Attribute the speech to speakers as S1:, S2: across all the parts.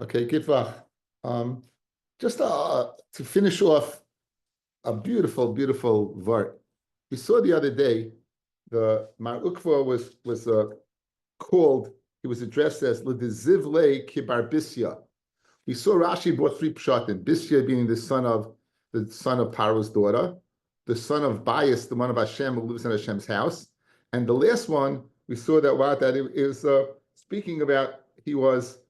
S1: Okay, Gitvach. Just to finish off a beautiful, beautiful vart. We saw the other day the Mar Ukva was called. He was addressed as L'Dezivle Kibar Bisya. We saw Rashi brought three pshatim. Bisya being the son of Paro's daughter, the son of Bias, the one of Hashem who lives in Hashem's house, and the last one we saw that it is speaking about he was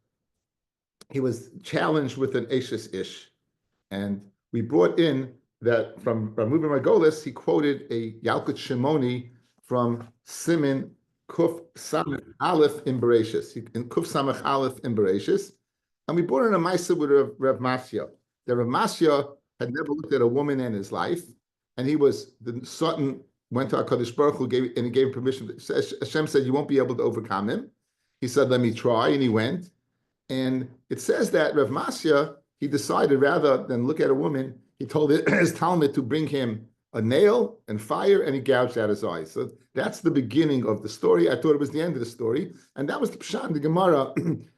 S1: challenged with an Ashes Ish, and we brought in that from Reuben Margolis, he quoted a Yalkut Shimoni from Simin Kuf Samach Aleph in Bereshis, in Kuf Samach Aleph in Bereshis, and we brought in a Maisa with Rav Masya. That Rav Masya had never looked at a woman in his life, and the Sultan went to HaKadosh Baruch Hu gave him permission. Hashem said, you won't be able to overcome him. He said, let me try, and he went. And it says that Rav Masya, he decided rather than look at a woman, he told his Talmud to bring him a nail and fire, and he gouged out his eyes. So that's the beginning of the story. I thought it was the end of the story. And that was the Pshat in the Gemara,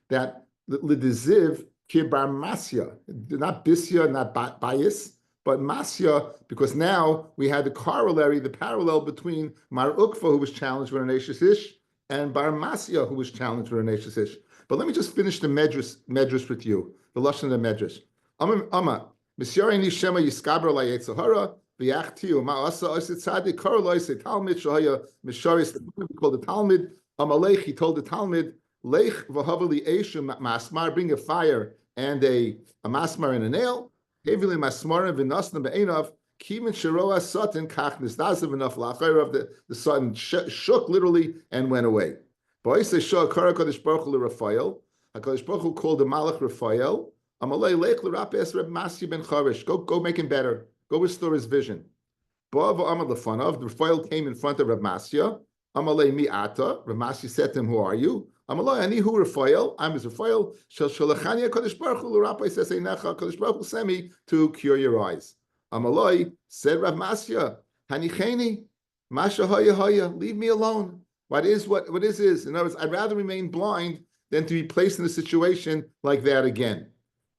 S1: that L'Deziv Kibar Masya, not Bisya, not Bias, but Masya, because now we had the corollary, the parallel between Mar Ukva, who was challenged with an Ashes Ish, and Bar Masya, who was challenged with an Ashes Ish. But let me just finish the medrash with you, the lashon of the medrash. Ama, Misyarini Shema Yiskaber La Yetzahara, V'yachtiu Ma'asa Osit Tzadik Koroloi Se Talmud Shahaya Misharis. We called the Talmud. Amalech, he told the Talmud, Lech v'havali eshu masmar, bring a fire and a masmar and a nail. Hevili masmarim v'nasna be'enav. Kimin sheroa satan kach nisdazav enough la'achayrav. The sun shook literally and went away. Ba'isei shah kara Kadosh Baruch Hu l'Rafael. HaKadosh Baruch Hu called the Malach Rafael. Amalei lech l'rapes Reb Masya ben Charish. Go make him better. Go restore his vision. Ba'av amad lefanav. The Rafael came in front of Reb Masya. Amalei mi ata. Reb Masya said to him, who are you? Amalei ani hu Rafael. I'm his Rafael. Shel shalachani HaKadosh Baruch Hu l'rapes eseinecha. HaKadosh Baruch Hu sent me to cure your eyes. Amalei said Reb Masya, hanicheni masha haya haya. Leave me alone. What is is. In other words, I'd rather remain blind than to be placed in a situation like that again.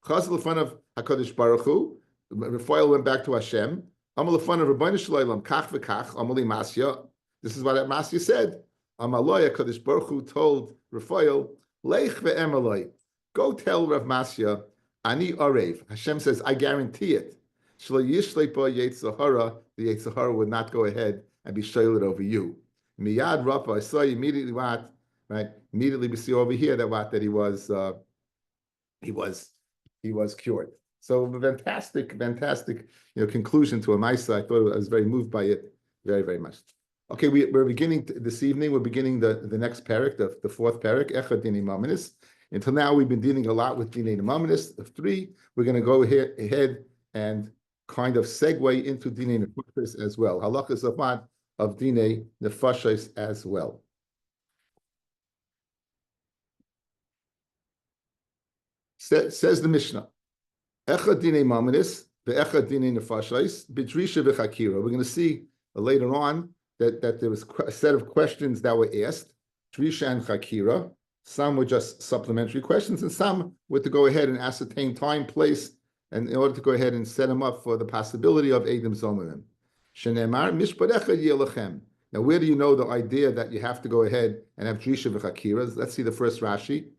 S1: Chaz l'fan of HaKadosh Baruch Hu. Rafael went back to Hashem. Amal l'fan of Rabbeinu Shalom, kach v'kach, amali Masya. This is what Masya said. Amaloi HaKadosh Baruch Hu told Rafael, Leich ve'emaloi. Go tell Rav Masya, ani arev. Hashem says, I guarantee it. Shlo yishlepa Yetzahara, the Yetzahara would not go ahead and be shoyled over you. Miyad Rafa, I saw immediately what, right? Immediately we see over here that he was cured. So fantastic, conclusion to a Maisa. I thought I was very moved by it, very, very much. Okay, we're beginning this evening. We're beginning the next parak, the fourth parak, Echad Dinei Mamanis. Until now, we've been dealing a lot with Dinei Mamanis. Of three, we're going to go ahead and kind of segue into Dinei Nefashos as well. Halachas of Dinei Nefashos as well. Says the Mishnah, Echad Dinei Mamanis, ve'echad Dinei Nefashos, b'drisha v'chakira. We're going to see later on that there was a set of questions that were asked, drisha and chakira. Some were just supplementary questions, and some were to go ahead and ascertain time, place, and in order to go ahead and set them up for the possibility of Eidim Zomerim. Shenemar mishparecha yelachem. Now, where do you know the idea that you have to go ahead and have drisha v'chakira? Let's see the first Rashi.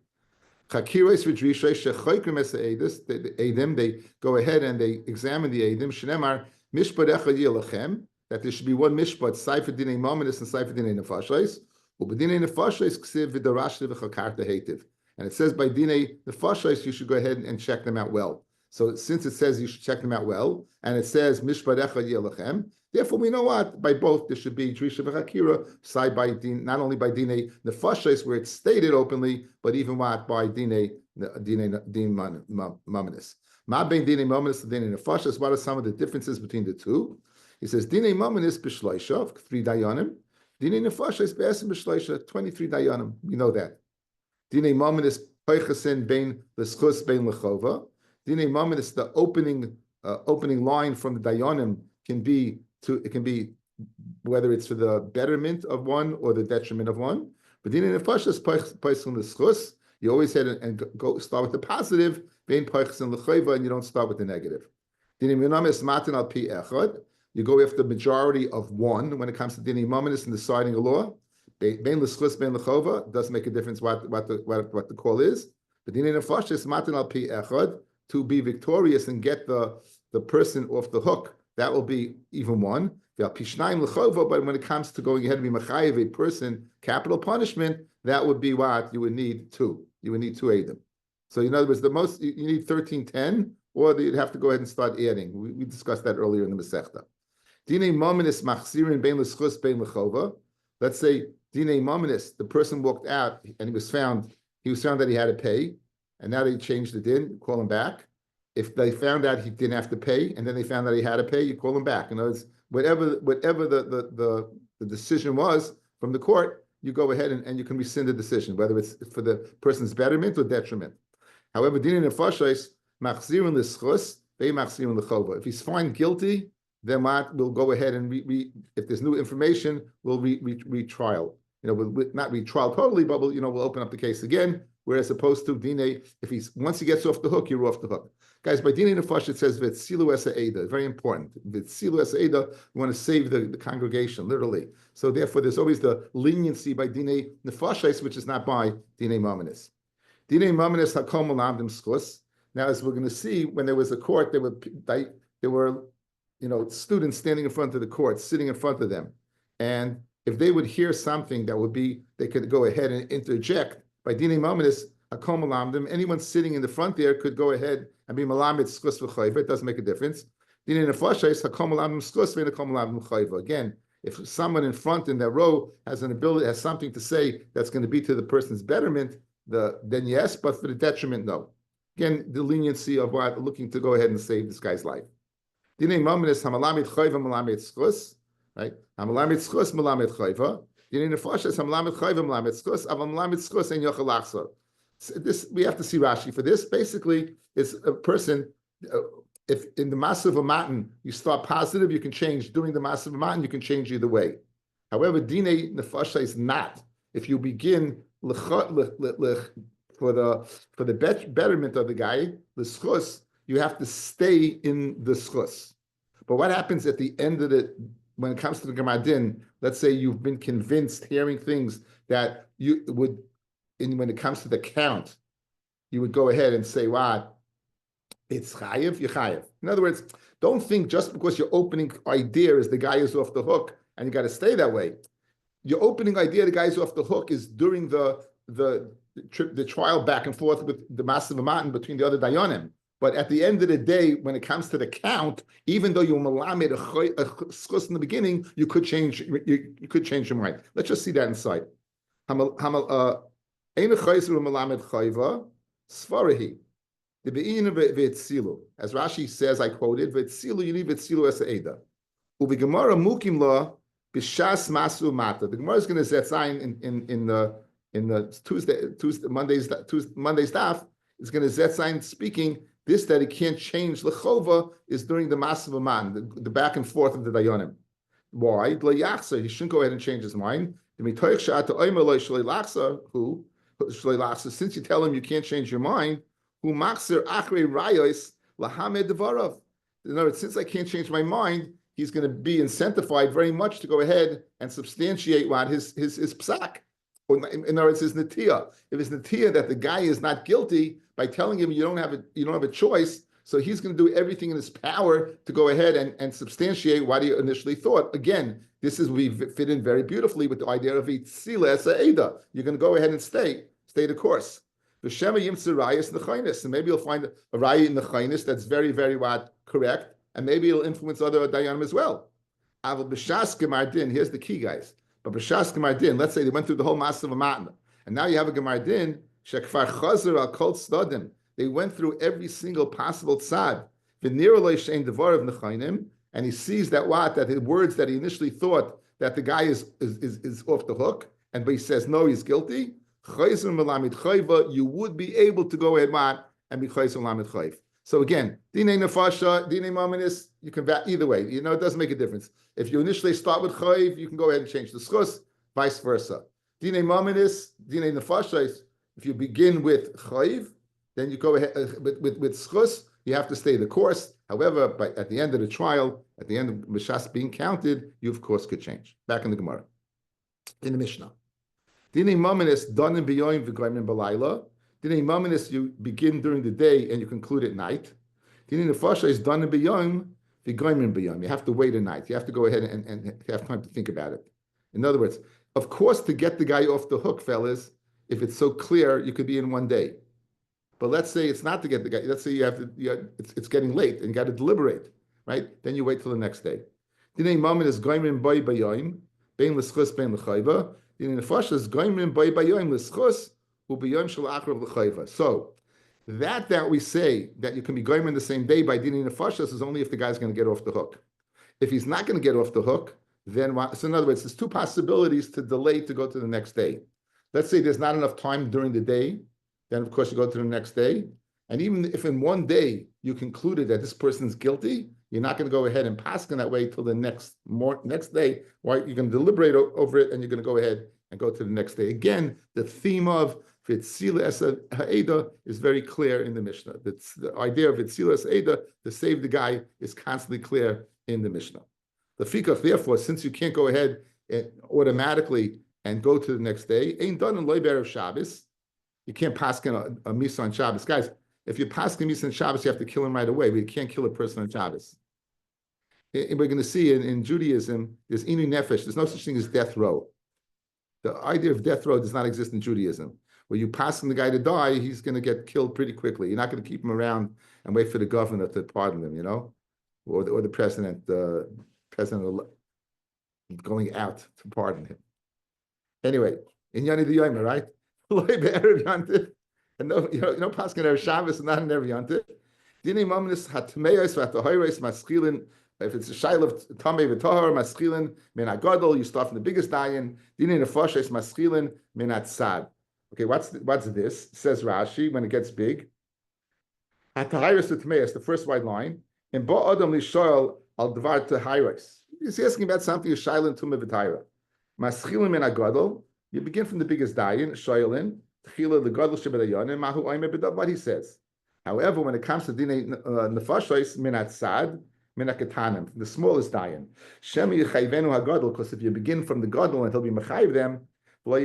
S1: Chakiros v'drisha shechoykrim es Eidim. They go ahead and they examine the Eidim. Shenemar mishparecha yelachem. That there should be one mishpat, Seifer Dinei Mamanis and Seifer Dinei Nefashos. Ubedinei Nefashos ksiv v'darashti v'chakarta heitiv. And it says by Dinei Nefashos you should go ahead and check them out well. So since it says you should check them out well, and it says Mishparecha Yelachem, therefore we know what? By both there should be Drisha v'Chakira, side by Din, not only by Dinei Nefashos where it's stated openly, but even what? By Dinei Mamanis. Ma bein Dinei Mamanis and Dinei Nefashos, what are some of the differences between the two? He says, Dinei Mamanis b'shloisha, 3 dayanim. Dinei Nefashos b'esim b'shloisha, 23 dayanim. We know that. Dinei Mamanis poichasin bein l'schus bein l'chova. Dinei Mamanis, the opening line from the dayanim can be whether it's for the betterment of one or the detriment of one. But dinei nefashos peischel l'schus. You always head and go start with the positive, vein peichel l'chayva, and you don't start with the negative. Dinei minamis matin al pi echad. You go after the majority of one when it comes to dinei mominus and deciding a law. Bein l'schus, bein l'chova, doesn't make a difference what the call is. But dinei nefashos matin al pi echad, to be victorious and get the person off the hook, that will be even one. But when it comes to going ahead and be machayev a person, capital punishment, that would be what? You would need two. You would need two Eidim. So in other words, the most, you need 1310, or you'd have to go ahead and start adding. We discussed that earlier in the Masechta. Dinei mominus machzirin bein l'schus bein l'chova. Let's say dinei mominus, the person walked out and he was found that he had to pay, and now they changed the din, call him back. If they found out he didn't have to pay, and then they found out he had to pay, you call him back. In other words, whatever the decision was from the court, you go ahead and you can rescind the decision, whether it's for the person's betterment or detriment. However, dinei nefashos machzirin l'schus, they machzirin l'chova. If he's found guilty, then we'll go ahead and if there's new information, we'll retrial. We'll not retrial totally, but we'll open up the case again. Whereas opposed to dinei, once he gets off the hook, you're off the hook. Guys, by dinei nefash it says v'tzilu es ha'eda. Very important. V'tzilu es ha'eda. We want to save the congregation, literally. So therefore, there's always the leniency by dinei nefashos, which is not by dinei mominus. Dinei mominus hakom alamdim schus. Now, as we're going to see, when there was a court, there were students standing in front of the court, sitting in front of them, and if they would hear something that would be, they could go ahead and interject. By dinei mominus hakom alamdim, anyone sitting in the front there could go ahead and be malamed schus v'chayva. It doesn't make a difference. Dinei nefashos hakom alamdim schus v'hakom alamdim chayva. Again, if someone in front in that row has something to say that's going to be to the person's betterment, then yes, but for the detriment, no. Again, the leniency of looking to go ahead and save this guy's life. Dinei mominus hamalamid chayva malamed schus, right? Hamalamid schus malamed chayva. Dinei nefashos hamalamid chayva malamed schus. Aval malamed schus ein yochel lachzor. This we have to see Rashi for this. Basically, it's a person. If in the massive matan you start positive, you can change. During the massive matan, you can change either way. However, dinei nefashos is not. If you begin for the betterment of the guy, the schus, you have to stay in the schus. But what happens at the end of when it comes to the Gemadin? Let's say you've been convinced, hearing things that you would. When it comes to the count, you would go ahead and say, "What? It's chayev, you're chayev." In other words, don't think just because your opening idea is the guy is off the hook and you got to stay that way. Your opening idea, the guy is off the hook, is during the trial back and forth with the massive matan between the other dayanim. But at the end of the day, when it comes to the count, even though you malamed a schus in the beginning, you could change. You could change your mind. Let's just see that inside. As Rashi says, I quoted, "V'tzilu, you need v'tzilu es ha'eda." U'v'gemara mukim la b'shas masu mata. The Gemara is going to set sign in the Monday's daf. It's going to set sign speaking this that he can't change lechova is during the massive man, the back and forth of the dayanim. Why? He shouldn't go ahead and change his mind. Since you tell him you can't change your mind, in other words, since I can't change my mind, he's going to be incentivized very much to go ahead and substantiate what his psak. In other words, his natiyah. If it's natiyah that the guy is not guilty, by telling him you don't have a choice, so he's going to do everything in his power to go ahead and substantiate what he initially thought. Again, we fit in very beautifully with the idea of itzila es ha'eda. You're going to go ahead and stay the course. V'shema yimtze rayas nechaynis, and maybe you'll find a raya in nechaynis that's very, very correct, and maybe it'll influence other dayanim as well. Aval b'shas gemar din. Here's the key, guys. But b'shas gemar din, let's say they went through the whole massive matan, and now you have a gemar din shekfar chazer al kol tzdadim. They went through every single possible tzad. V'nira lo shein devar of nechaynim. And he sees that the words that he initially thought that the guy is off the hook, but he says no, he's guilty. You would be able to go ahead and be chayzer malamid chayv. So again, dinei nefasha, dinei mominus, you can either way. It doesn't make a difference. If you initially start with chayv, you can go ahead and change the schus, vice versa. Dine Maminis, Dine Nefashos. If you begin with Chayiv, then you go ahead with Schus, you have to stay the course. However, at the end of the trial, at the end of Mishas being counted, you of course could change. Back in the Gemara. In the Mishnah. Dine Maminis, Danim B'yoyim V'goyim B'layla. Dine Maminis, you begin during the day and you conclude at night. Dine Nefashos, Danim B'yoyim V'goyim B'yoyim. You have to wait a night. You have to go ahead and have time to think about it. In other words, of course, to get the guy off the hook, fellas, if it's so clear, you could be in one day. But let's say it's not to get the guy. Let's say it's getting late and you got to deliberate, right? Then you wait till the next day. Dinei mamin is goyim boy bayoim, bein l'schus bein l'chayva. Dinei nefesh is goyim boy bayoim l'schus u'bayoim shel akrav l'chayva. So that we say that you can be goyim in the same day by dinei nefesh is only if the guy's going to get off the hook. If he's not going to get off the hook, then so in other words, there's two possibilities to delay to go to the next day. Let's say there's not enough time during the day, then of course you go to the next day. And even if in one day you concluded that this person's guilty, you're not going to go ahead and pass in that way till the next day. Right? You're going to deliberate over it and you're going to go ahead and go to the next day. Again, the theme of Vitzila es ha'eda is very clear in the Mishnah. The idea of Vitzila es ha'eda, to save the guy, is constantly clear in the Mishnah. The fikach, therefore, since you can't go ahead and automatically and go to the next day, ain't done in Leiber of Shabbos. You can't paskin a misa on Shabbos. Guys, if you paskin misa on Shabbos, you have to kill him right away. But you can't kill a person on Shabbos. We're going to see in Judaism, there's inu nefesh. There's no such thing as death row. The idea of death row does not exist in Judaism. Where you paskin the guy to die, he's going to get killed pretty quickly. You're not going to keep him around and wait for the governor to pardon him, or the president. President going out to pardon him. Anyway, in Yoni the Yomer, right? And no, Paskin Erev Shabbos and not in every Yontif. Dini Momnis Hatmeos Vatahoyres Maskilin. If it's a Shail of Tamei V'Tahor Maskilin Min Agadol, you start from the biggest dayan. Dini Nefoshes Maskilin Min Atzad. Okay, what's this? Says Rashi when it gets big. Hatahayres Hatmeos, the first white line. In Bo Adam Lishoel Al Dvar Tahayres. He's asking about something of Shailin Tumah V'Tayra. Maschilin Min Agadol. You begin from the biggest dayan, Shailin, Tchila the Gadol Shebadayanim, Mahu Oime B'Dav. What he says. However, when it comes to Dinei Nefashos Min Atzad, Min Akatanim, the smallest dayan, Shemi Yechayvenu Hagadol. Because if you begin from the Gadol and he'll be Mechayiv them, they'll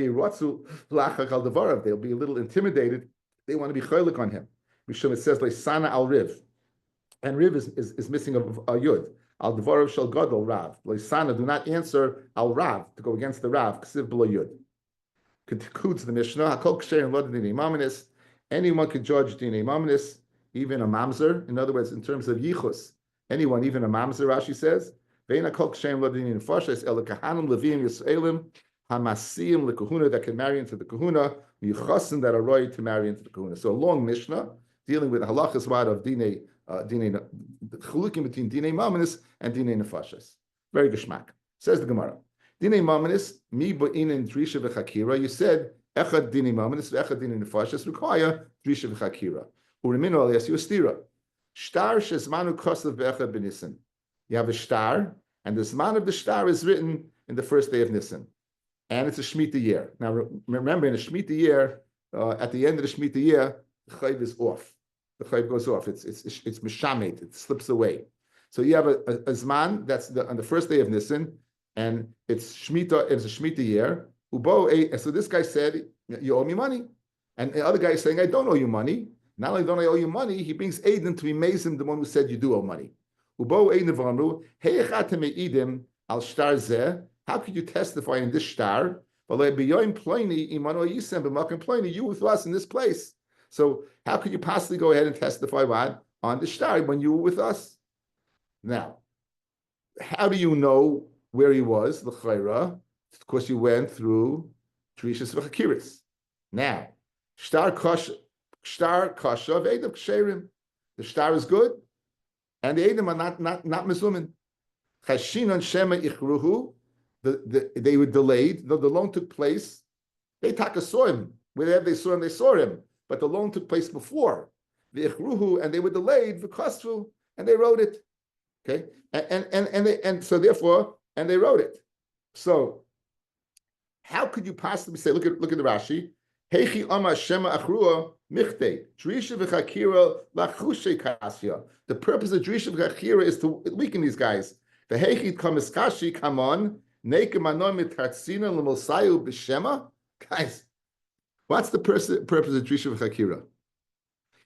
S1: be a little intimidated. They want to be chaylik on him. Mishum, it says Leisana al Riv, and Riv is missing a yud. Al Dvarav Shel Gadol Rav. Leisana, do not answer al Rav to go against the Rav. Ksiv below yud. Concludes the Mishnah. Hakol ksher and lod dinei maminis. Anyone could judge dinei maminis, even a mamzer. In other words, in terms of yichus, anyone, even a mamzer. Rashi says, vein hakol ksher and lod dinei nefashos el kahanim levim yisraelim hamasim lekahuna, that can marry into the kahuna, yichasim that are roy to marry into the kahuna. So a long Mishnah dealing with halachas wad of dinei the chulukim between dinei maminis and dinei nefashos. Very geschmack. Says the Gemara. Dinei maminis mi bo'inin drisha v'chakira. You said echad dinei maminis v'echad dinei nefashos require drisha v'chakira. Uriminu al yasu stira. Shtar shezmanu kosav v'echad b'nissen. You have a shtar, and the zman of the shtar is written in the first day of Nisan, and it's a Shemitah year. Now remember, in a Shemitah year, at the end of the Shemitah year, the chayv is off. The chayv goes off. It's mishamet. It slips away. So you have a zman that's on the first day of Nisan, and it's Shemitah. It's a Shemitah year. So this guy said, "You owe me money," and the other guy is saying, "I don't owe you money." Not only don't I owe you money, he brings Aiden to be Mazim, the one who said you do owe money. How could you testify in this shtar? You with us in this place. So how could you possibly go ahead and testify on the shtar when you were with us? Now, how do you know where he was? The chayra, of course, you went through Trishas v'chakiris. Now, shtar kasha of Edav ksherim. The shtar is good, and the Edom are not mezumin. Chashinon shema ichruhu. They were delayed. The loan took place. They saw him. Wherever they saw him. But the loan took place before. The ichruhu, and they were delayed. V'kosfu, and they wrote it. Okay, and so therefore, and they wrote it. So, how could you possibly say, look at the Rashi, Heichi Ama Shema Achrua Michte, Drisha v'Chakira Lachushe Kasya. The purpose of Drisha v'Chakira is to weaken these guys. The Heichi Kamiskashi, come on, Nekemanon Mitartzina L'Mosayu B'Shema. Guys, what's the purpose of Drisha v'Chakira?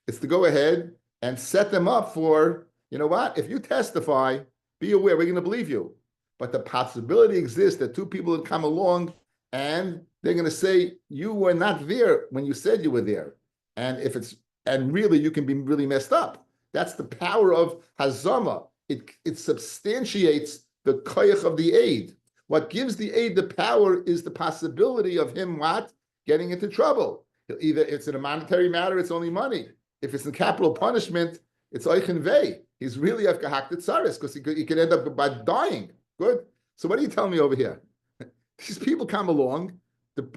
S1: It's to go ahead and set them up for, you know what, if you testify, be aware, we're going to believe you. But the possibility exists that two people would come along and they're going to say, you were not there when you said you were there. And really, you can be really messed up. That's the power of Hazama. It substantiates the koyach of the aid. What gives the aid the power is the possibility of him what? Getting into trouble. Either it's in a monetary matter, it's only money. If it's in capital punishment, it's oichen vei. He's really avkahak tzaris because he could end up by dying. Good. So what are you telling me over here? These people come along.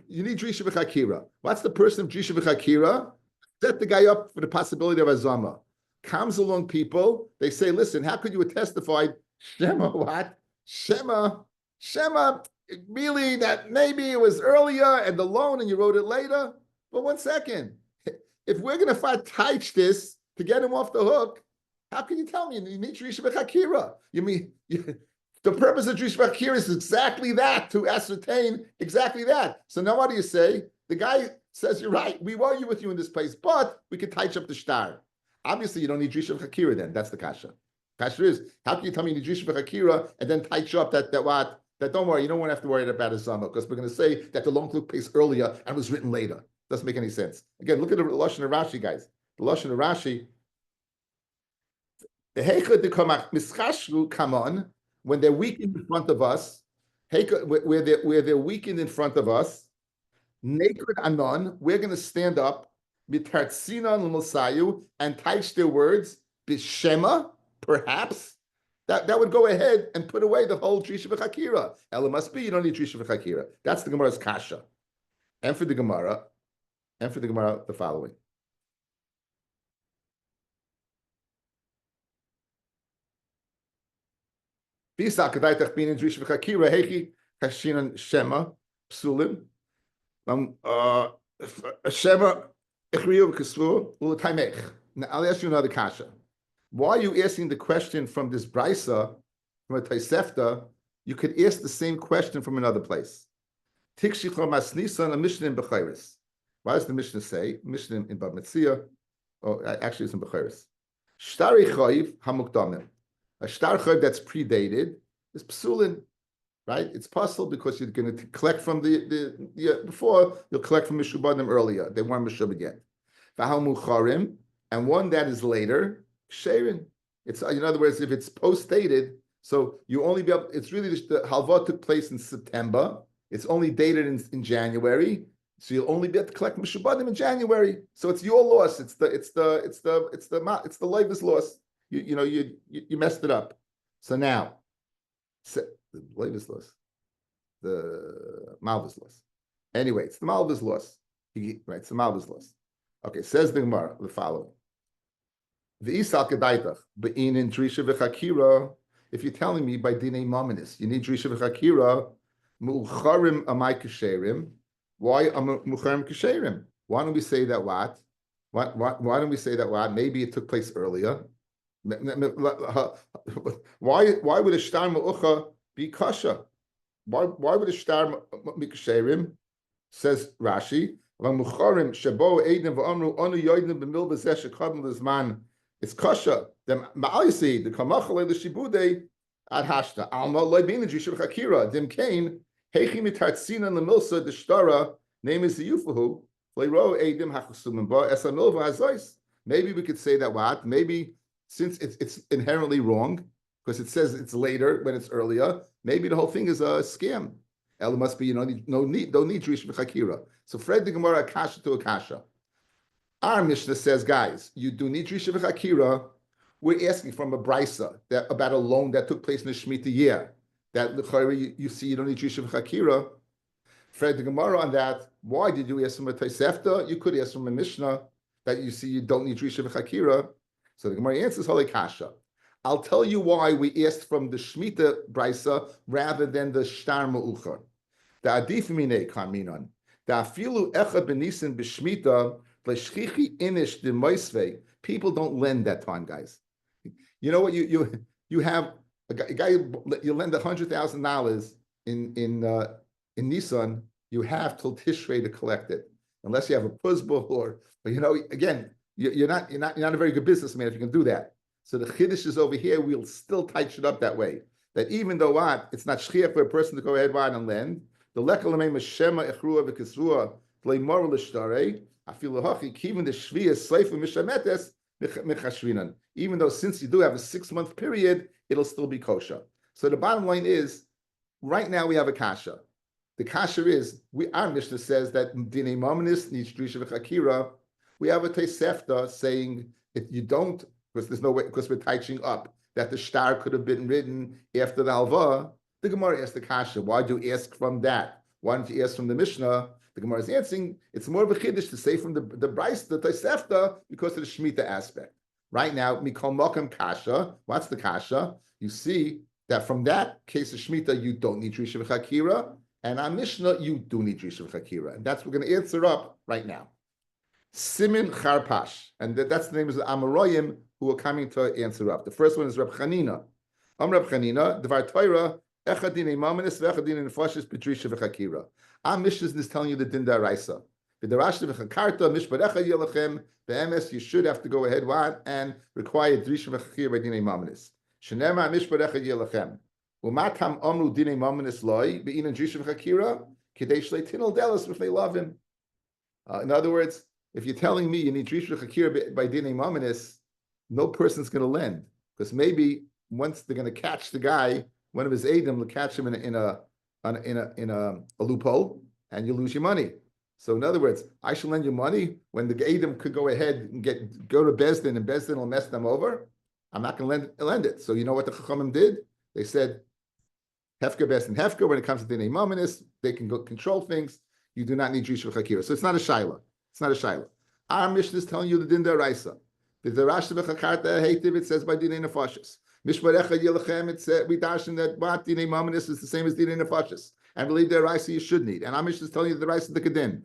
S1: You need Drisha v'Chakira. What's the person of Drisha v'Chakira? Set the guy up for the possibility of Azama. Comes along people. They say, listen, how could you have testified? Shema what? Shema, really that maybe it was earlier and the loan and you wrote it later? But 1 second. If we're going to teach this to get him off the hook, how can you tell me you need Drisha v'Chakira? You mean... The purpose of Drisha v'Chakira is exactly that, to ascertain exactly that. So now what do you say? The guy says, you're right, we were with you in this place, but we could touch up the star. Obviously, you don't need Drisha v'Chakira then. That's the kasha. Kasha is, how can you tell me you need Drisha v'Chakira and then touch up that don't worry, you don't want to have to worry about a zama, because we're going to say that the long look place earlier and was written later. Doesn't make any sense. Again, look at the Lashon of Rashi, guys. The Lashon of Rashi, the Heichad de Kamach Mischashru, come on, when they're weakened in front of us, where they're weakened in front of us, naked anon, we're going to stand up, mitartzina l'mosayu, and teach their words, b'shema, perhaps. That would go ahead and put away the whole Drisha v'Chakira. Ella must be, you don't need Drisha v'Chakira. That's the Gemara's kasha. And for the Gemara, the following. Bisa kadaitach bin in Drisha v'Chakira hechi kashinan shema psulim shema ichriyu v'kesvu u'taimech. Now I'll ask you another kasha. Why are you asking the question from this brisa, from a Tosefta? You could ask the same question from another place. Tikshichor masnisan a Mishnah in Bechayris. Why does the Mishnah say? Mishnah in Bab Metzia. Oh, actually it's in Bechayris. Shtari chayiv hamukdamim. A shtar chayv that's predated is psulin, right? It's possible because you're going to collect from the before, you'll collect from Mishubadim earlier. They weren't Mishubad yet. V'hal mucharim, and one that is later, sherin. It's, in other words, if it's post-dated, so you only be able, it's really the halva took place in September. It's only dated in January. So you'll only be able to collect Mishubadim in January. So it's your loss. It's the Levis loss. You messed it up. So now, the Levis loss, the Malvis loss. Anyway, it's the Malvis loss. Right, it's the Malvis loss. Okay, says the Gemara the following: the Isal Kedaitach be'inin Drisha v'Chakira. If you're telling me by Dinei Maminis, you need Drisha v'Chakira, mu'charim amai kasherim. Why mu'charim kasherim? Why don't we say that what? Why don't we say that what? Maybe it took place earlier. Why would a shtar ma'ucha be kasha? Why would a shtar mikasherim? Says Rashi. It's kasha. Then ma'alisi the kamachale the shibude ad hashta alma loybina drisha v'Chakira dim kain heichi mitartzina lemilsa the shtara name is the yufahu leiro edim hachasumim ba esamilva hazois. Maybe we could say that what? Maybe since it's inherently wrong because it says it's later when it's earlier, maybe the whole thing is a scam. Ella must be don't need Drisha v'Chakira. So Fred the Gemara akasha to akasha. Our Mishnah says, guys, you do need Drisha v'Chakira. We're asking from a brisa about a loan that took place in the Shemitah year. That you see you don't need Drisha v'Chakira. Fred the Gemara on that. Why did you ask from a Tosefta? You could ask from a Mishnah that you see you don't need Drisha v'Chakira. So the Gemara answers Holy Kasha. I'll tell you why we asked from the Shemitah brisa rather than the Shtar Ma'uchar. Da adif mine kaminon. Da afilu echad benisin b'shmita l'shchichi inish de moisvei. People don't lend that time, guys. You know what? You have a guy you lend $100,000 in Nissan. You have till Tishrei to collect it, unless you have a puzbul or again, you're not a very good businessman if you can do that. So the chiddush is over here. We'll still tighten it up that way. That even though it's not shchiach for a person to go ahead and lend. The lekalamei mashema echrua v'kisrua leimor l'shtarei. I feel lahachi even the shviya sleifa mishametes mechashrinan. Even though since you do have a 6-month period, it'll still be kosher. So the bottom line is, right now we have a kasha. The kasha is our Mishnah says that dinei mamanis needs drisha v'chakira. We have a Tosefta saying if you don't, because there's no way, because we're tightening up, that the shtar could have been written after the halva. The Gemara asked the kasha, why do you ask from that? Why don't you ask from the Mishnah? The Gemara is answering, it's more of a chiddush to say from the Bryce, the Tosefta, because of the Shemitah aspect. Right now, mikol mokem kasha. What's the kasha? You see that from that case of Shemitah, you don't need drisha v'chakira, and on Mishnah, you do need drisha v'chakira. And that's what we're going to answer up right now. Simin Charpash, and that's the name of the Amoraim who are coming to answer up. The first one is Reb Chanina. Reb Chanina, Dvar Torah, Echad Dinei Mamanis v'Echad Dinei Nefashis b'Drisha v'Chakira. Our Mishnah is telling you the Din Daraisa. V'Darashta v'Chakarta Mishpat Echad Yelachem. Be'emes, you should have to go ahead and require Drisha v'Chakira by Dinei Mamanis. Shenema Mishpat Echad Yelachem. Umatam Omru Dinei Mamanis Loi be'inan Drisha v'Chakira Kidei Shlei Tinol Delas if they love him. In other words, if you're telling me you need Drisha v'Chakira by Dinei Mamanis, no person's going to lend, because maybe once they're going to catch the guy, one of his Adam will catch him in a loophole, and you lose your money. So in other words, I should lend you money when the Adam could go ahead and go to Bezdin, and Bezdin will mess them over. I'm not going to lend it. So you know what the Chachamim did? They said, Hefka Bezdin Hefka. When it comes to Dinei Mamanis, they can go control things. You do not need Drisha v'Chakira. So it's not a shaila. It's not a shaila. Our Mishnah is telling you the Din Daraisa. The Rashi v'Chakarta Heitiv, it says by Dinei Nefashis. Mishparecha Yilachem, it said we darshan that what Dinei Mamanis is the same as Dinei Nefashis. And believe the Raisi you should need. And our Mishnah is telling you the Raisi the Kedin.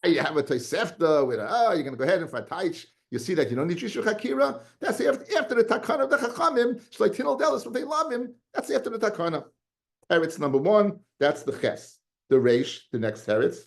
S1: You have a Tosefta with you're going to go ahead and Fatayich. You see that you don't need Drisha v'Chakira. That's after the Takana of the Chachamim. Shlei Tinol Delas, if they love him, that's after the Takana. Teretz number 1, that's the Ches. The Reish, the next Teretz.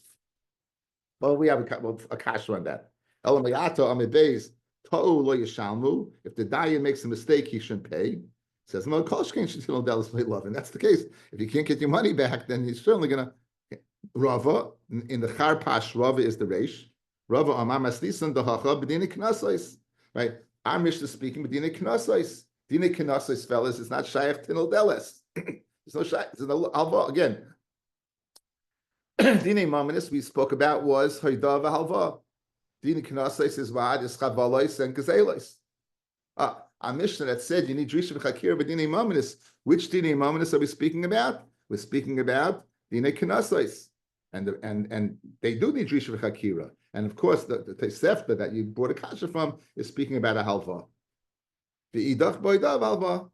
S1: Well, we have a kasha on that. Elamayata Amibeis. If the Dayan makes a mistake, he shouldn't pay. It says, no, love. And that's the case. If you can't get your money back, then he's certainly going to. Rava, in the Charpash, Rava is the Reish. Rava, Amamas Nisan, the Hacha, B'dina Knasais. Right? Our Mishnah speaking, B'dina Knasais. Dina Knasais, fellas, it's not Shaykh Tinol Deles. There's no Shaykh. There's no Halva. Again, Dina Mamanis we spoke about was Haida Halva. Dina Knasais is what is Chavalois and Gazelois. A Mishnah that said you need Drisha v'Chakira but Dinei Mamanis. Which Dinei Mamanis are we speaking about? We're speaking about Dinei Knasais. And they do need Drisha v'Chakira. And of course, the Tosefta that you brought a kasha from is speaking about a halva. The Idach Boidav halva.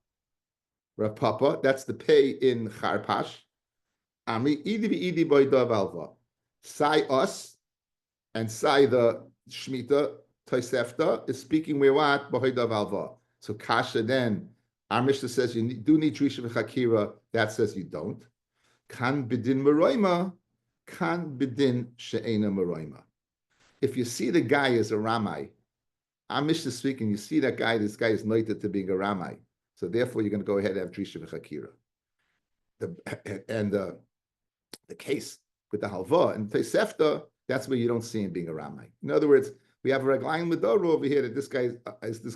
S1: Rav Papa, that's the pay in Charpash. Amri Idi Boidav halva. Sai us and Sai the Shemitah Tosefta is speaking where what? Boidav halva. So kasha then, our Mishnah says you do need Drisha v'Chakira. That says you don't. Kan bidin meroima, kan bidin she'ena meroima. If you see the guy is a Ramai, our Mishnah is speaking, you see that guy, this guy is noted to being a Ramai. So therefore, you're going to go ahead and have Drisha v'Chakira. The case with the halva and Tosefta, that's where you don't see him being a Ramai. In other words, we have a Reglaim Medora over here that this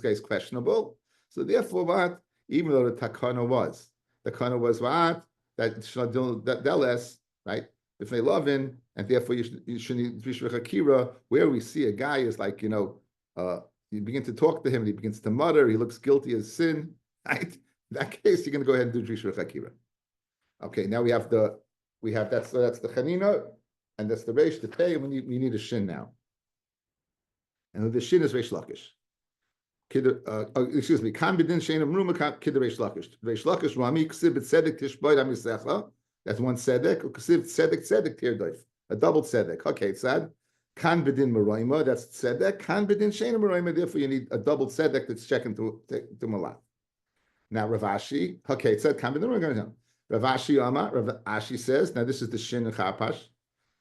S1: guy's questionable. So therefore, what? Even though the takana was what? That Deles, right? If they love him, and therefore you should need Drisha v'Chakira, where we see a guy is like, you begin to talk to him and he begins to mutter, he looks guilty of sin, right? In that case, you're going to go ahead and do Drisha v'Chakira. Okay, now that's the Chanina, and that's the Reish, the Pei, and we need a Shin now. And the Shin is Reish Lakish. Excuse me. Kan b'din she'ena mruma kid Reish Lakish. Reish Lakish Rami ksib b'tzedek tishboid amisecha That's one tzedek. Tzedek tirdoif. A double tzedek. Okay, tzad. Kan bedin meroima. That's tzedek. Kan bedin sheina meroima. Therefore, you need a double tzedek that's checking to malat. Now Rav Ashi. Okay, tzed kan bedin meroima. Rav Ashi Amar. Rav Ashi says. Now this is the shin and chapash.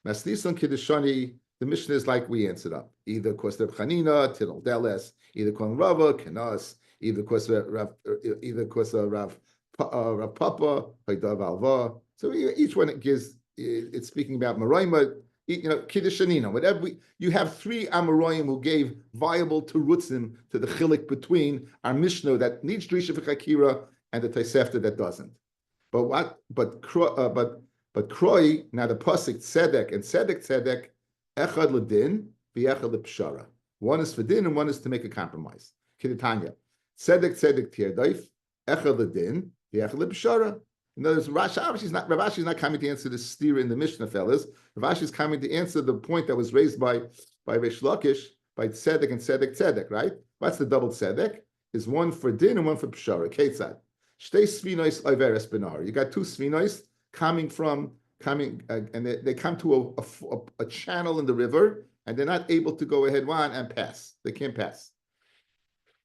S1: Maslisan kiddushani. The Mishnah is like we answered up. Either because Reb Chanina, Tinol Deles, either Kon Rava, Kenas, either because Rav Papa, Haidav Alva. So each one it's speaking about Maraima, Kiddushanina, whatever. You have three Amoraim who gave viable terutzim to the chilik between our Mishnah that needs Drisha v'Chakira and the Tosefta that doesn't. But Kroi, now the pasuk Tzedek and Tzedek. Echad ledin, v'echad lepshara. One is for din and one is to make a compromise. Kiddutanya. Tzedek tirdaif, echad ledin, v'echad lepshara. In other words, Rav Ashi is not coming to answer the steer in the Mishnah, fellas. Rav Ashi is coming to answer the point that was raised by Reish Lakish, by tzedek and tzedek, right? What's the double tzedek? Is one for din and one for pshara. Ketzad. Shtei svinois oiveres benar. You got two svinois coming, and they come to a channel in the river, and they're not able to go ahead and pass. They can't pass.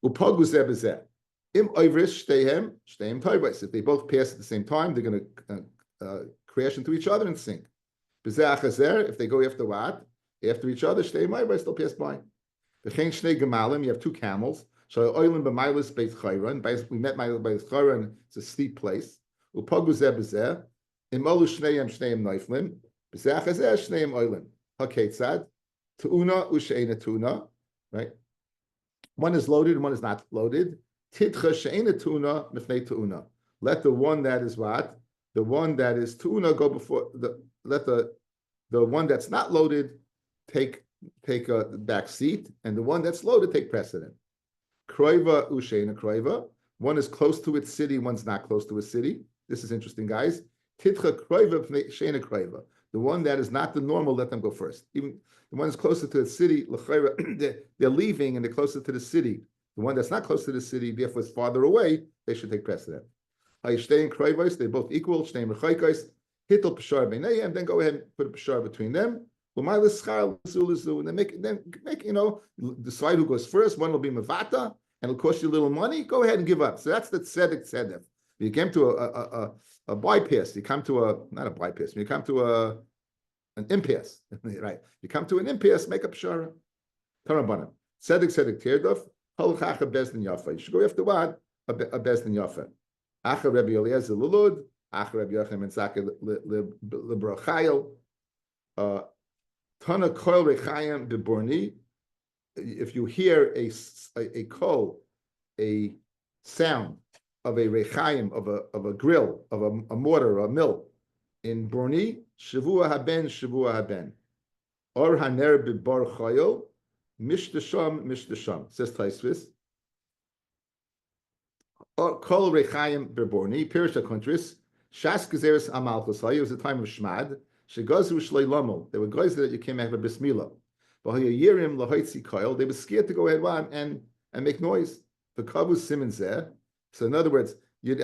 S1: If they both pass at the same time, they're going to crash into each other and sink. If they go after what? After each other, they'll pass by. You have two camels. We met by Chayron. It's a steep place. Imolu shneim noiflim, b'zeh shneim oilim. Haketzad, tu'una u'she'ena tu'una, right? One is loaded and one is not loaded. Tidcha she'ena tu'una mifnei tu'una. Let the one that is what? The one that is tu'una go before let the one that's not loaded take a back seat, and the one that's loaded take precedent. Kroiva u'she'ena kroiva. One is close to its city, one's not close to a city. This is interesting, guys. Tidcha kroiva she'ena kroiva. The one that is not the normal, let them go first. Even the one that's closer to the city, they're leaving and they're closer to the city. The one that's not close to the city, therefore is farther away, they should take precedent. They're both equal. Hittel pashar b'neihem. Then go ahead and put a pashar between them. And then make decide who goes first. One will be mavata and it'll cost you a little money. Go ahead and give up. So that's the tzedek. You came to a bypass. You come to not a bypass. You come to an impasse, right? You come to an impasse. Make up shara. Tarabana. Tzedek tirdov. Halachacha bezdin yafa. You should go after what? A bezdin yafa. Acha Rabbi Eliezer lulud. Acha Rabbi Yochanan ben Zakkai lebrachayil. Tana koil rechayim beborni. If you hear a kol, a sound of a rechaim, of a grill, of a mortar, a mill, in Borni, shavua haben. Or haner bebar chayil, mishdasham. Says Taisvis. Or kol rechaim beborni, Pirsha countries. Shas gezeres amalchus. It was a time of shmad. Shegazu shlei lamol. There were guys that you came out of bismillah. But yirim lahoitzi koil. They were scared to go ahead and make noise. The kavu simin zeh. So in other words, you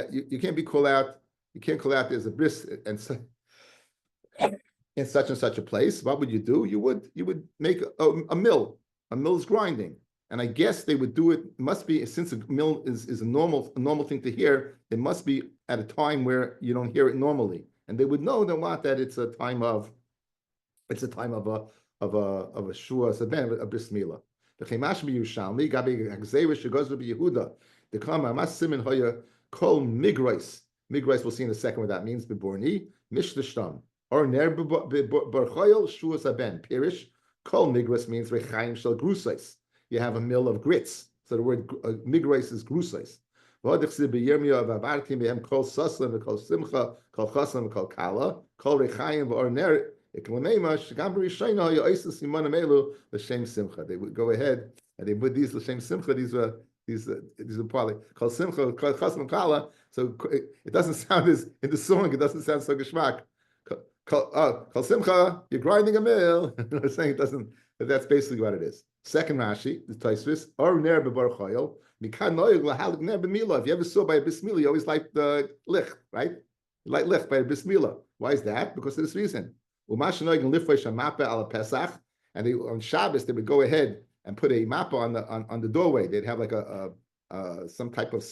S1: can't be called out. You can't call out there's a bris and in such and such a place. What would you do? You would make a mill. A mill is grinding, and I guess they would do it. Must be, since a mill is a normal thing to hear. It must be at a time where you don't hear it normally, and they would know that it's a time of a shua saben, a bris milah. The chemash b'Yushalmi gabi hagzeiris shegoz b'Yehuda. The kama mas simin hoya kol migrais. Migrais, we'll see in a second what that means. Beborni mishlishtam or ner barchoyel shua saben. Pirish kol migrais means rechaim shel grusais. You have a mill of grits. So the word migrais is grusais. V'odichsi b'yirmiyah v'avarti mehem kol saslam v'kol simcha kol chaslam v'kol kala kol rechaim v'or ner. They would go ahead and they put these l'shem simcha. These are probably called simcha, called chasam kala. So it doesn't sound as in the song. It doesn't sound so geshmak. Called simcha. You're grinding a mill. I'm saying it doesn't. But that's basically what it is. Second Rashi, the Taisvis, or ner bebar choyel. Mikan noyig lahalik ner b'milah. If you ever saw by a bismillah, you always like the lich, right? Like lech by bismillah. Why is that? Because of this reason. And they on Shabbos they would go ahead and put a mappa on the doorway. They'd have like some type of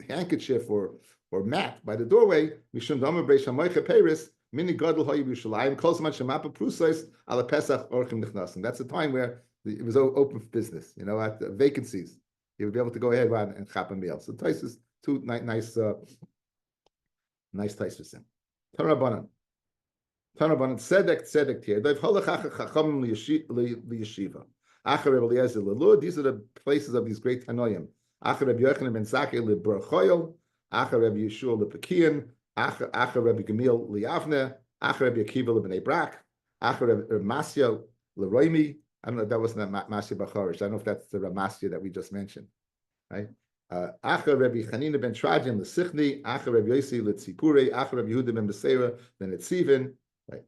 S1: handkerchief or mat by the doorway. Mishum damer breish hamoicha peris mini gadol hayu b'Yerushalayim kol zman shemappa prusais ala Pesach orchim nichnasim. That's the time where it was open for business. You know, at vacancies, you would be able to go ahead and chap a meal. So Tais is two nice Tais for him. Tarabanan tzedek here. They've holachach chachamim liyeshiva. Acher Reb Eliezer lelud. These are the places of these great tanoim. Acher Reb Yochanan ben Zakkai leBarchoyel. Acher Reb Yeshua lePekian. Acher Reb Gamil liyavne. Acher Reb Akiva lebnei Brak. Acher Reb Masya leRoimi. I don't know if that wasn't Masya Bacharish. I don't know if that's the Ramasya that we just mentioned, right? Acher Rabbi Chanina ben Trajan l'Sichni, Acher Rabbi Yossi l'Tzipure, Acher Rabbi Yehuda ben Beseira l'Netzivin, right?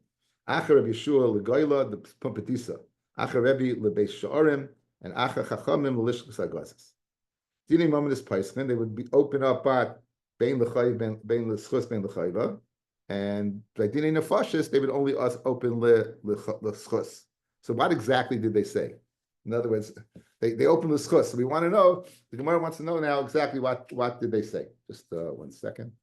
S1: Acher Rabbi Yeshua l'Goyla the Pumpetisa, Acher Rabbi l'Beis Sha'arim, and Acher Chachamim l'Lishkas Agazis. Dini moment is Paiskin. They would be open up at Bein l'Chayiv, Bein l'Schus, Bein l'Chayiva, and by Dini Nefashis they would only open l'Schus. So what exactly did they say? In other words, they opened the schus. So we want to know, the Gemara wants to know now exactly what did they say. Just 1 second.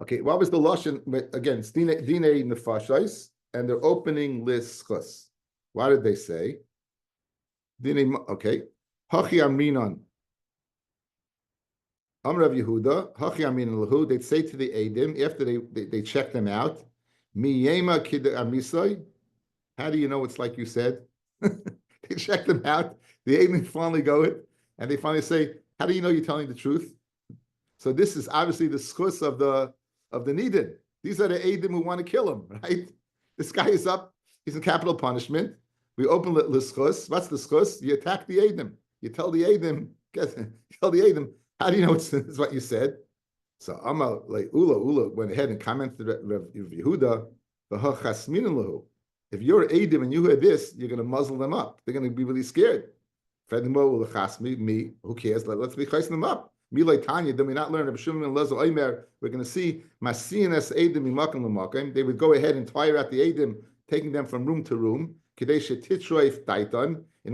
S1: Okay, what was the lashon? Again, dinei nefashos, and they're opening lis schus. What did they say? Dinei, okay. Hachi amrinon. Amrav Yehuda, Hachi Amin Lahu, they'd say to the Eidim, after they check them out, Mi Yema Kid Amisai, how do you know it's like you said? They check them out, the Eidim finally go it, and they finally say, how do you know you're telling the truth? So this is obviously the schus of the Nidin. These are the Eidim who want to kill him, right? This guy is up, he's in capital punishment. We open the schus. What's the schus? You attack the Eidim. You tell the Eidim, how do you know it's what you said? So Amal like Ula went ahead and commented Rav Yehuda, if you're Eidim and you hear this, you're going to muzzle them up. They're going to be really scared. Me, who cares? Let's be chasing them up. Me like Tanya, then we not learn. We're going to see Masianas Eidim imakim l'makim. They would go ahead and tire out the Eidim, taking them from room to room, in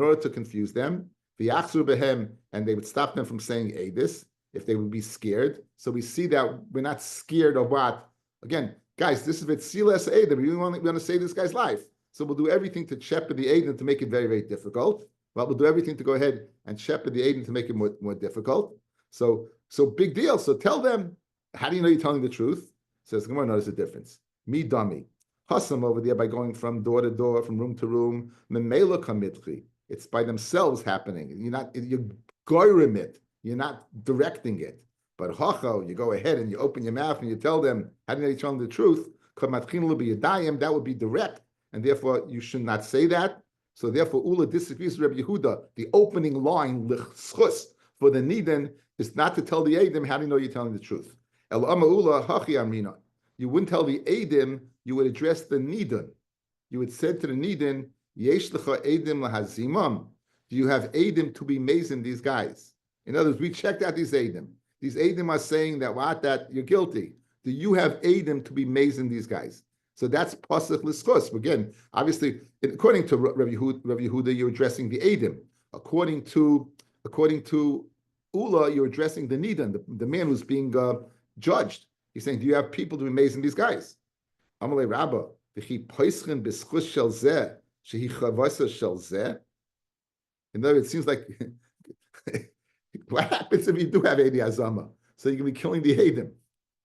S1: order to confuse them. And they would stop them from saying Eidis if they would be scared. So we see that we're not scared of what. Again, guys, this is Vitzilas Eidim. We want to save this guy's life. So we'll do everything to shepherd the Eidim to make it very, very difficult. But we'll do everything to go ahead and shepherd the Eidim to make it more difficult. So big deal. So tell them, how do you know you're telling the truth? Says, come on, notice the difference. Me dummy. Hassam over there by going from door to door, from room to room. Memela kamitchi. It's by themselves happening. You're goyrim it. You're not directing it. But hacho, you go ahead and you open your mouth and you tell them, how do you tell them the truth? That would be direct, and therefore you should not say that. So therefore, Ula disagrees with Rabbi Yehuda. The opening line, l'chus, for the Nidin, is not to tell the Eidim, how do you know you're telling the truth? El Ama Ula hachi amrina. You wouldn't tell the Eidim, you would address the Nidin. You would say to the Nidin, Yesh lecha Eidim lahazimam. Do you have Eidim to be mazing these guys? In other words, we checked out these Eidim. These Eidim are saying that you're guilty. Do you have Eidim to be mazing these guys? So that's pasuk l'schus. Again, obviously, according to Rabbi Yehuda, you're addressing the Eidim. According to Ula, you're addressing the Nidan, the man who's being judged. He's saying, do you have people to be mazing these guys? Amalei Rabba, v'chi poischen b'schus shel zeh. In other words, it seems like what happens if you do have Eidi Azama? So you're going to be killing the Eidim,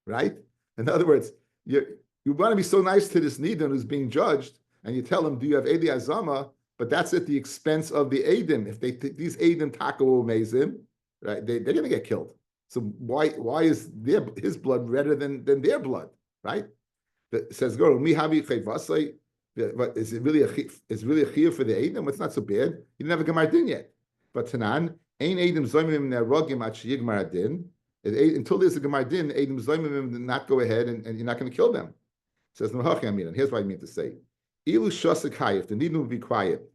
S1: right? In other words, you want to be so nice to this Nidan who's being judged, and you tell him, do you have Eidi Azama? But that's at the expense of the Eidim. If these Eidim Taka Mezim, right, they're going to get killed. So why is his blood redder than their blood, right? It says, "Go mi havi chayvasai." But is it really a chiyuv for the Eidim? It's not so bad. You didn't have a Gemar Din yet. But Tanan, Ein Eidim Zoymim Nerogim At Sheyigmar Din. Until there's a Gemar Din, Eidim Zoymim not go ahead and you're not going to kill them. It says, and here's what I mean to say. Ilu Shosek Hayif, the Nidim would be quiet.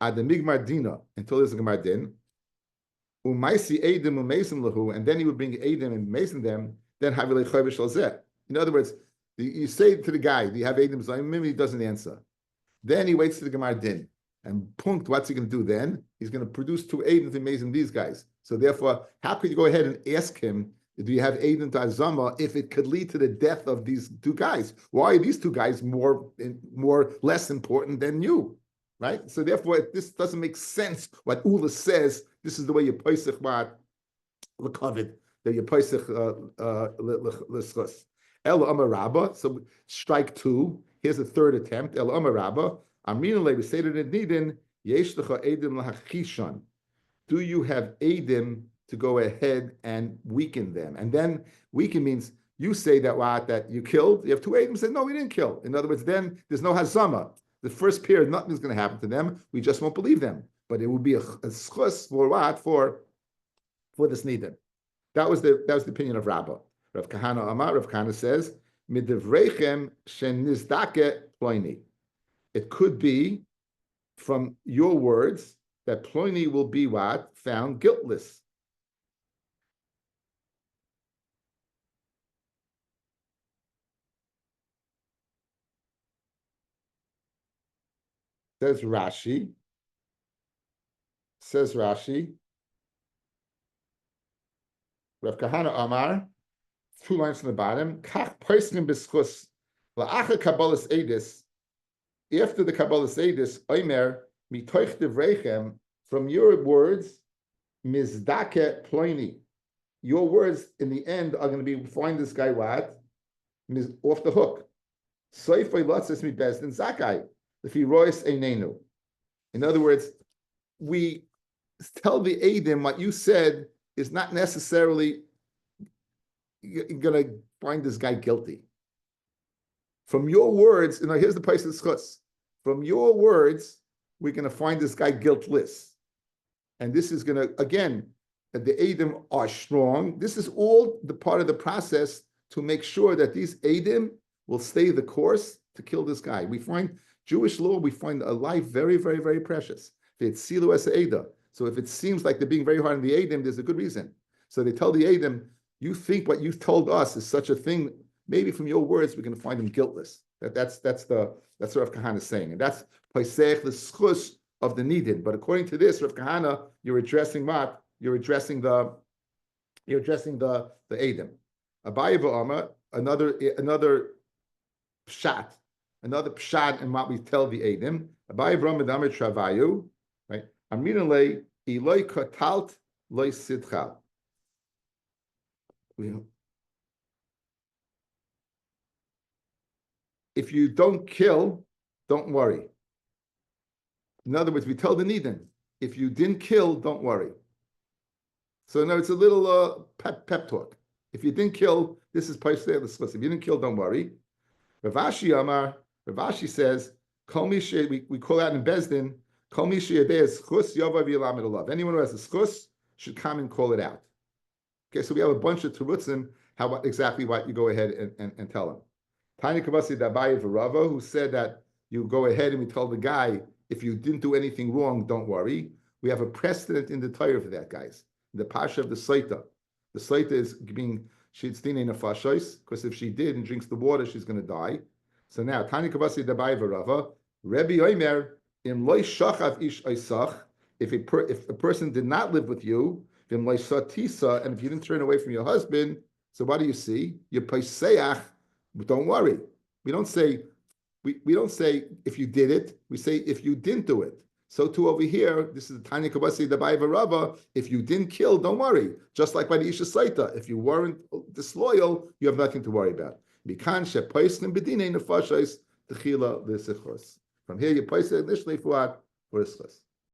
S1: ad the migmar dina, until there's a gemar din. Umaisi edim umesim lahu, and then he would bring edim and mason them. Then havilei chayvish alzeh. In other words, you say to the guy, "Do you have edim?" So maybe he doesn't answer. Then he waits to the gemar din, and punkt. What's he going to do then? He's going to produce two edim to mason these guys. So therefore, how could you go ahead and ask him, do you have edim to azama, if it could lead to the death of these two guys? Why are these two guys more less important than you? Right? So therefore, this doesn't make sense. What Ula says, this is the way you paisach what l'kavid, that you paisach l'schus. El Amar Rabba, so strike two. Here's a third attempt. El Amar Rabba, Aminale, we say to the Nidin, Yesh lecha edim lahachishan. Do you have edim to go ahead and weaken them? And then weaken means you say that you killed. You have two edim. Say no, we didn't kill. In other words, then there's no hazama. The first period, nothing's going to happen to them. We just won't believe them. But it would be a schus for what? For this needed. That was the opinion of Rabba. Rav Kahana Amar. Rav Kahana says, "Midivrechem shenizdake ploini." It could be from your words that ploini will be what? Found guiltless. Says Rashi. Rav Kahana Amar, 2 lines from the bottom. Kach poiskim b'schus la'acha kabbalas edis. After the kabbalas edis, omer mitoich devrechem, from your words, mizdake ploini. Your words in the end are going to be find this guy what? Off the hook. Soifay lotzes mi bezdin zakai. If he rois einenu. In other words, we tell the Eidim what you said is not necessarily going to find this guy guilty. From your words, here's the place of schutz. From your words, we're going to find this guy guiltless. And this is going to, again, the Eidim are strong. This is all the part of the process to make sure that these Eidim will stay the course to kill this guy. We find Jewish law, we find a life very, very, very precious. It's silu es Eida. So if it seems like they're being very hard on the Eidim, there's a good reason. So they tell the Eidim, you think what you've told us is such a thing, maybe from your words, we're going to find him guiltless. That's what Rav Kahana is saying. And that's Paisech, the schus of the Nidin. But according to this, Rav Kahana, you're addressing what? You're addressing the Eidim. Abaye v'Amar, another pshat in what we tell the Eidim. Abaye v'Amar d'Amar Travayu, right? Aminale iloi katalt loi sidchal. If you don't kill, don't worry. In other words, we tell the Nidin, if you didn't kill, don't worry. So no, it's a little pep talk. If you didn't kill, this is Paiseh l'schus. If you didn't kill, don't worry. Ravashi Amar, Ravashi says, we call out in Bezdin, anyone who has a schus should come and call it out. Okay, so we have a bunch of terutzim, exactly what you go ahead and tell them. Tani Kavasi Dabaye Varava, who said that you go ahead and we tell the guy, if you didn't do anything wrong, don't worry. We have a precedent in the Torah for that, guys. The Pasha of the Saita. The Saita is being Shidstine Nefashos, because if she did and drinks the water, she's going to die. So now, Tani Kavasi Dabaye Varava, Rabbi Omer, Im loy shachav ish oisach, if a person did not live with you, Im loy satisa, and if you didn't turn away from your husband, so what do you see? You paiseach, but don't worry. We don't say if you did it. We say if you didn't do it. So too over here, this is the Tanya Kabasi the Baiva Rabba. If you didn't kill, don't worry. Just like by the Isha Saita, if you weren't disloyal, you have nothing to worry about. Mikan shepaisnim bedine nefashos techila l'sichos. From here, you place it initially for what? For ischus.